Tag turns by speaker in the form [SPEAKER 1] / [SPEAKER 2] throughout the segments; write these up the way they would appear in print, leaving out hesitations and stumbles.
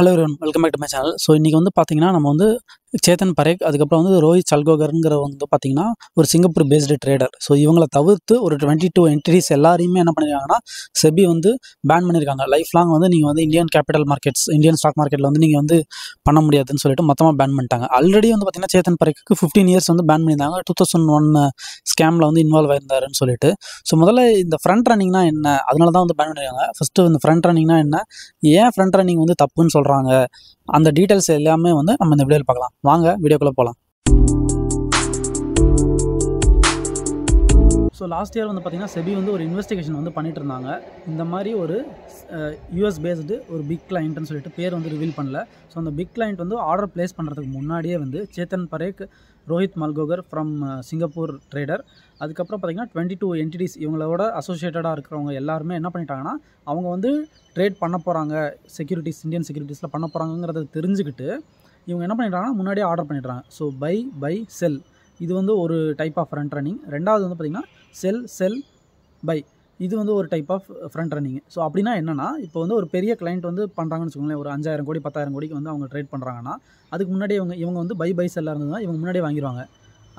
[SPEAKER 1] Hello everyone, welcome back to my channel. So இன்றைக்கி வந்து பார்த்தீங்கன்னா, நம்ம வந்து சேத்தன் பரேக், அதுக்கப்புறம் வந்து ரோஹித் சல்கோகர்ங்கிறவங்க வந்து பார்த்தீங்கன்னா, ஒரு சிங்கப்பூர் பேஸ்டு ட்ரேடர். ஸோ இவங்கள தவிர்த்து ஒரு 22 என்டிட்டிஸ் எல்லாரையுமே என்ன பண்ணியிருக்காங்கன்னா, செபி வந்து பேன் பண்ணியிருக்காங்க. லைஃப் லாங் வந்து நீங்கள் வந்து Indian capital markets, Indian stock மார்க்கெட்டில் வந்து நீங்கள் வந்து பண்ண முடியாதுன்னு சொல்லிட்டு மொத்தமாக பேன் பண்ணிட்டாங்க. ஆல்ரெடி வந்து பார்த்தீங்கன்னா, சேத்தன் பரேக்கு 15 இயர்ஸ் வந்து பேன் பண்ணியிருந்தாங்க. 2001 ஸ்கேமில் வந்து இன்வால்வ் ஆயிருந்தாருன்னு சொல்லிட்டு. ஸோ முதல்ல இந்த ஃப்ரண்ட் ரன்னிங்னா என்ன? அதனால தான் வந்து பேன் பண்ணியிருக்காங்க. ஃபஸ்ட்டு இந்த ஃப்ரண்ட் ரன்னிங்னா என்ன? ஏன் ஃப்ரண்ட் ரன்னிங் வந்து தப்புன்னு சொல்கிறாங்க? அந்த டீட்டெயில்ஸ் எல்லாமே வந்து நம்ம இந்த வீடியோவில் பார்க்கலாம். வாங்க வீடியோக்குள்ளே போகலாம். ஸோ லாஸ்ட் இயர் வந்து பார்த்திங்கன்னா, செபி வந்து ஒரு இன்வெஸ்டிகேஷன் வந்து பண்ணிட்டு இருந்தாங்க. இந்த மாதிரி ஒரு யூஎஸ் பேஸ்டு ஒரு பிக் கிளைண்ட்னு சொல்லிட்டு பேர் வந்து ரிவீல் பண்ணல. ஸோ அந்த பிக் கிளைண்ட் வந்து ஆர்டர் ப்ளேஸ் பண்ணுறதுக்கு முன்னாடியே வந்து Chetan Parekh, Rohit Malkokar from Singapore trader, அதுக்கப்புறம் பார்த்திங்கன்னா 22 என்டிட்டிஸ் இவங்களோட அசோசியேட்டடாக இருக்கிறவங்க எல்லாருமே என்ன பண்ணிட்டாங்கன்னா, அவங்க வந்து ட்ரேட் பண்ண போகிறாங்க, செக்யூரிட்டிஸ், இந்தியன் செக்யூரிட்டிஸில் பண்ண போகிறாங்கிறத தெரிஞ்சுக்கிட்டு இவங்க என்ன பண்ணிட்டாங்கன்னா, முன்னாடியே ஆர்டர் பண்ணிடுறாங்க. ஸோ பை செல், இது வந்து ஒரு டைப் ஆஃப் ஃப்ரண்ட் ரன்னிங். ரெண்டாவது வந்து பார்த்திங்கன்னா செல் பை, இது வந்து ஒரு type of front running. So அப்படின்னா என்னென்னா, இப்போ வந்து ஒரு பெரிய கிளைண்ட் வந்து பண்ணுறாங்கன்னு வச்சுக்கோங்களேன், ஒரு 5000 கோடி 10,000 கோடிக்கு வந்து அவங்க ட்ரேட் பண்ணுறாங்கன்னா, அதுக்கு முன்னாடியே இவங்க வந்து பை செல்லாக இருந்ததுன்னா இவங்க முன்னாடியே வாங்கிடுவாங்க.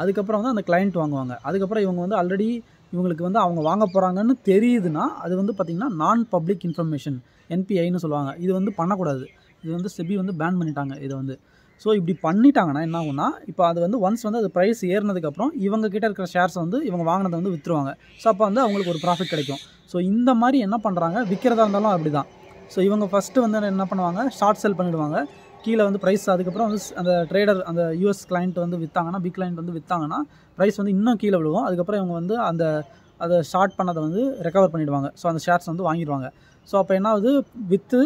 [SPEAKER 1] அதுக்கப்புறம் வந்து அந்த கிளைண்ட் வாங்குவாங்க. அதுக்கப்புறம் இவங்க வந்து ஆல்ரெடி இவங்களுக்கு வந்து அவங்க வாங்க போகிறாங்கன்னு தெரியுதுன்னா, அது வந்து பார்த்திங்கன்னா நான் பப்ளிக் இன்ஃபர்மேஷன், என்பிஐன்னு சொல்லுவாங்க. இது வந்து பண்ணக்கூடாது. இது வந்து செபி வந்து பேன் பண்ணிட்டாங்க இதை வந்து. ஸோ இப்படி பண்ணிட்டாங்கன்னா என்ன ஆகும்னா, இப்போ அது வந்து ஒன்ஸ் வந்து அது ப்ரைஸ் ஏறினதுக்கப்புறம் இவங்க கிட்ட இருக்கிற ஷேர்ஸ் வந்து இவங்க வாங்கினதை வந்து விற்றுருவாங்க. ஸோ அப்போ வந்து அவங்களுக்கு ஒரு ப்ராஃபிட் கிடைக்கும். ஸோ இந்த மாதிரி என்ன பண்ணுறாங்க, விற்கிறதா இருந்தாலும் அப்படி தான். ஸோ இவங்க ஃபஸ்ட்டு வந்து என்ன பண்ணுவாங்க, ஷார்ட் செல் பண்ணிவிடுவாங்க. கீழே வந்து ப்ரைஸ், அதுக்கப்புறம் வந்து அந்த ட்ரேடர், அந்த யூஎஸ் கிளைண்ட் வந்து விற்றாங்கன்னா, பிக் கிளைண்ட் வந்து விற்றாங்கன்னா ப்ரைஸ் வந்து இன்னும் கீழே விழுவும். அதுக்கப்புறம் இவங்க வந்து அதை ஷார்ட் பண்ணதை வந்து ரெக்கவர் பண்ணிவிடுவாங்க. ஸோ அந்த ஷேர்ஸ் வந்து வாங்கிடுவாங்க. ஸோ அப்போ என்ன ஆகுது, விற்று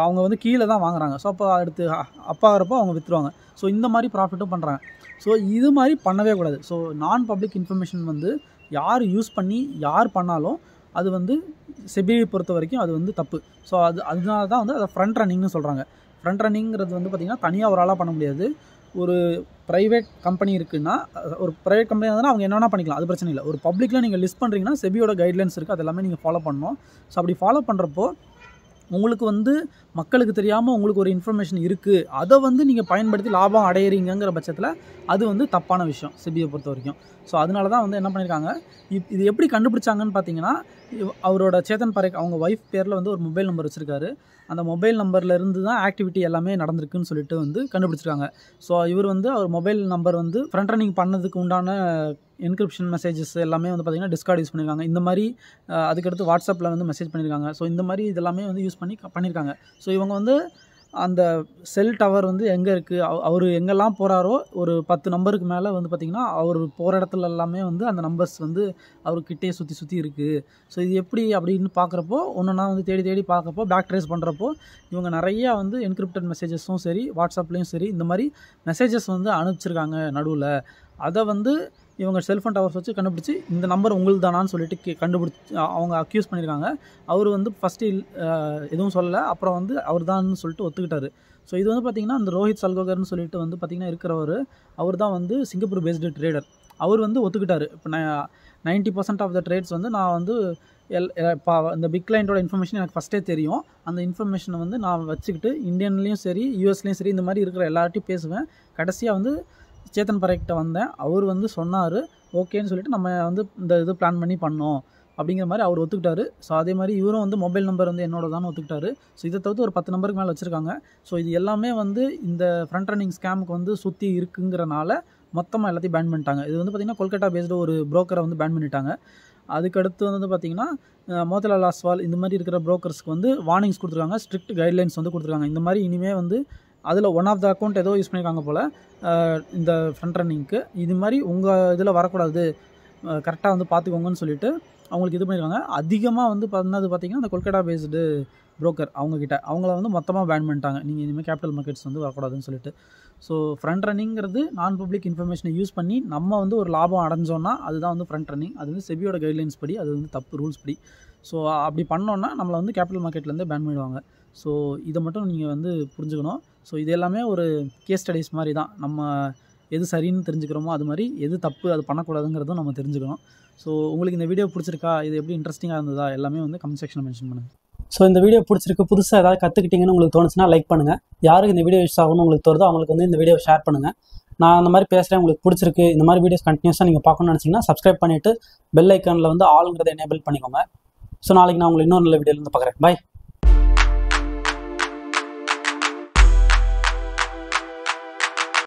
[SPEAKER 1] அவங்க வந்து கீழே தான் வாங்குறாங்க. ஸோ அப்போ அடுத்து அப்பாகிறப்போ அவங்க விற்றுருவாங்க. ஸோ இந்த மாதிரி ப்ராஃபிட்டும் பண்ணுறாங்க. ஸோ இது மாதிரி பண்ணவே கூடாது. ஸோ நான் பப்ளிக் இன்ஃபர்மேஷன் வந்து யார் யூஸ் பண்ணி யார் பண்ணாலும் அது வந்து செபியை பொறுத்த வரைக்கும் அது வந்து தப்பு. ஸோ அதனால தான் வந்து அதை ஃப்ரண்ட் ரன்னிங்னு சொல்கிறாங்க. ஃப்ரண்ட் ரன்னிங்கிறது வந்து பார்த்திங்கன்னா, தனியாக ஒரு ஆளாக பண்ண முடியாது. ஒரு ப்ரைவேட் கம்பெனி இருக்குன்னா, ஒரு ப்ரைவேட் கம்பெனி இருந்தால் அவங்க என்ன வேணால் பண்ணிக்கலாம், அது பிரச்சனை இல்லை. ஒரு பப்ளிக்கில் நீங்கள் லிஸ்ட் பண்ணுறீங்கன்னா செபியோட கைட்லைன்ஸ் இருக்குது, அது எல்லாமே நீங்கள் ஃபாலோ பண்ணணும். ஸோ அப்படி ஃபாலோ பண்ணுறப்போ உங்களுக்கு வந்து மக்களுக்கு தெரியாமல் உங்களுக்கு ஒரு இன்ஃபர்மேஷன் இருக்குது, அதை வந்து நீங்கள் பயன்படுத்தி லாபம் அடையிறீங்கிற பட்சத்தில் அது வந்து தப்பான விஷயம் செபியை பொறுத்த வரைக்கும். ஸோ அதனால தான் வந்து என்ன பண்ணியிருக்காங்க, இது எப்படி கண்டுபிடிச்சாங்கன்னு பார்த்தீங்கன்னா, அவரோட சேத்தன் பரேக் அவங்க ஒய்ஃப் பேரில் வந்து ஒரு மொபைல் நம்பர் வச்சுருக்காரு. அந்த மொபைல் நம்பர்லேருந்து தான் ஆக்டிவிட்டி எல்லாமே நடந்திருக்குன்னு சொல்லிட்டு வந்து கண்டுபிடிச்சிருக்காங்க. ஸோ இவர் வந்து அவர் மொபைல் நம்பர் வந்து ஃப்ரண்ட் ரன்னிங் பண்ணதுக்கு உண்டான என்கிரிப்ஷன் மெசேஜஸ் எல்லாமே வந்து பார்த்திங்கன்னா டிஸ்கார்ட் யூஸ் பண்ணியிருக்காங்க. இந்த மாதிரி அதுக்கடுத்து வாட்ஸ்அப்பில் வந்து மெசேஜ் பண்ணியிருக்காங்க. ஸோ இந்த மாதிரி இதெல்லாமே வந்து யூஸ் பண்ணியிருக்காங்க. ஸோ இவங்க வந்து அந்த செல் டவர் வந்து எங்கே இருக்குது, அவர் எங்கெல்லாம் போகிறாரோ ஒரு 10 நம்பருக்கு மேலே வந்து பார்த்திங்கன்னா அவர் போகிற இடத்துல எல்லாமே வந்து அந்த நம்பர்ஸ் வந்து அவர்கிட்டே சுற்றி இருக்குது. ஸோ இது எப்படி அப்படின்னு பார்க்குறப்போ, ஒன்றுனா வந்து தேடி பார்க்குறப்போ, பேக் ட்ரேஸ் பண்ணுறப்போ இவங்க நிறையா வந்து என்கிரிப்டட் மெசேஜஸும் சரி, வாட்ஸ்அப்லேயும் சரி, இந்த மாதிரி மெசேஜஸ் வந்து அனுப்பிச்சிருக்காங்க நடுவில். அதை வந்து இவங்க செல்ஃபோன் டவர்ஸ் வச்சு கண்டுபிடிச்சி இந்த நம்பர் உங்களுக்கு தானான்னு சொல்லிட்டு கண்டுபிடிச்சி அவங்க அக்யூஸ் பண்ணியிருக்காங்க. அவர் வந்து ஃபஸ்ட்டு எதுவும் சொல்லலை, அப்புறம் வந்து அவர் தான் சொல்லிட்டு ஒத்துக்கிட்டாரு. ஸோ இது வந்து பார்த்திங்கன்னா, அந்த ரோஹித் சல்கோகர்னு சொல்லிட்டு வந்து பார்த்திங்கன்னா இருக்கிறவர், அவர் தான் வந்து சிங்கப்பூர் பேஸ்டு ட்ரேடர். அவர் வந்து ஒத்துக்கிட்டார். இப்போ 90% ஆஃப் த ட்ரேட்ஸ் வந்து நான் வந்து இந்த பிக் கிளைண்ட்டோட இன்ஃபர்மேஷன் எனக்கு ஃபஸ்ட்டே தெரியும். அந்த இன்ஃபர்மேஷனை வந்து நான் வச்சுக்கிட்டு இந்தியன்லேயும் சரி, யூஎஸ்லேயும் சரி, இந்த மாதிரி இருக்கிற எல்லார்ட்டையும் பேசுவேன். கடைசியாக வந்து சேத்தன் பரேக்கிட்ட வந்தேன். அவர் வந்து சொன்னார் ஓகேன்னு சொல்லிட்டு நம்ம வந்து இந்த இது பிளான் பண்ணி பண்ணோம் அப்படிங்கிற மாதிரி அவர் ஒத்துக்கிட்டாரு. ஸோ அதே மாதிரி இவரும் வந்து மொபைல் நம்பர் வந்து என்னோட தான் ஒத்துக்கிட்டாரு. ஸோ இதை தவிர்த்து ஒரு 10 நம்பருக்கு மேலே வச்சுருக்காங்க. ஸோ இது எல்லாமே வந்து இந்த ஃப்ரண்ட் ரன்னிங் ஸ்கேமுக்கு வந்து சுற்றி இருக்குங்கிறனால மொத்தமாக எல்லாத்தையும் பேன் பண்ணிட்டாங்க. இது வந்து பார்த்திங்கன்னா கொல்கட்டா பேஸ்டு ஒரு ப்ரோக்கரை வந்து பேன் பண்ணிட்டாங்க. அதுக்கடுத்து வந்து பார்த்திங்கன்னா மோதிலால் ஆஸ்வால் இந்த மாதிரி இருக்கிற ப்ரோக்கர்ஸ்க்கு வந்து வார்னிங்ஸ் கொடுத்துருக்காங்க, ஸ்ட்ரிக்ட் கைட்லைன்ஸ் வந்து கொடுத்துருக்காங்க. இந்த மாதிரி இனிமேல் வந்து அதில் ஒன் ஆஃப் த அக்கௌண்ட் ஏதோ யூஸ் பண்ணியிருக்காங்க போல் இந்த ஃப்ரண்ட் ரன்னிங்க்கு, இது மாதிரி உங்கள் இதில் வரக்கூடாது, கரெக்டாக வந்து பார்த்துக்கோங்கன்னு சொல்லிட்டு அவங்களுக்கு இது பண்ணியிருக்காங்க. அதிகமாக வந்து பண்ணது பார்த்திங்கன்னா அந்த கொல்கட்டா பேஸ்டு ப்ரோக்கர் அவங்கள வந்து மொத்தமாக பேன் பண்ணிட்டாங்க. நீங்கள் இனிமேல் கேபிட்டல் மார்க்கெட்ஸ் வந்து வரக்கூடாதுன்னு சொல்லிட்டு. ஸோ ஃப்ரண்ட் ரன்னிங்கிறது நான் பப்ளிக் இன்ஃபர்மேஷனை யூஸ் பண்ணி நம்ம வந்து ஒரு லாபம் அடைஞ்சோன்னா அதுதான் வந்து ஃப்ரண்ட் ரன்னிங். அது வந்து செபியோட கைட்லைன்ஸ் படி அது வந்து தப்பு, ரூல்ஸ் படி. ஸோ அப்படி பண்ணோன்னா நம்மளை வந்து கேபிட்டல் மார்க்கெட்லேருந்து பேன் பண்ணிடுவாங்க. ஸோ இதை மட்டும் நீங்கள் வந்து புரிஞ்சுக்கணும். ஸோ இது எல்லாமே ஒரு கேஸ் ஸ்டடீஸ் மாதிரி தான். நம்ம எது சரின்னு தெரிஞ்சுக்கிறோமோ அது மாதிரி எது தப்பு அது பண்ணக்கூடாதுங்கிறதும் நம்ம தெரிஞ்சுக்கணும். ஸோ உங்களுக்கு இந்த வீடியோ பிடிச்சிருக்கா, இது எப்படி இன்ட்ரெஸ்டிங்காக இருந்ததா, எல்லாமே வந்து கமெண்ட் செக்ஷனில் மென்ஷன் பண்ணுங்கள். ஸோ இந்த வீடியோ பிடிச்சிருக்கு, புதுசாக ஏதாவது கற்றுக்கிட்டீங்கன்னு உங்களுக்கு தோணுச்சுன்னா லைக் பண்ணுங்கள். யாருக்கு இந்த வீடியோ யூஸ் ஆகணும்னு உங்களுக்கு தோணுதோ அவங்களுக்கு வந்து இந்த வீடியோ ஷேர் பண்ணுங்கள். நான் அந்த மாதிரி பேசுகிறேன், உங்களுக்கு பிடிச்சிருக்கு, இந்த மாதிரி வீடியோஸ் கண்டினியூஸாக நீங்கள் பார்க்கணும்னு நினச்சிங்கன்னா சப்ஸ்கிரைப் பண்ணிவிட்டு பெல் ஐக்கானில் வந்து ஆளுங்கிறத எனேபிள் பண்ணிக்கோங்க. ஸோ நாளைக்கு நான் உங்களுக்கு இன்னொரு நல்ல வீடியோவில் வந்து பார்க்குறேன். பாய்.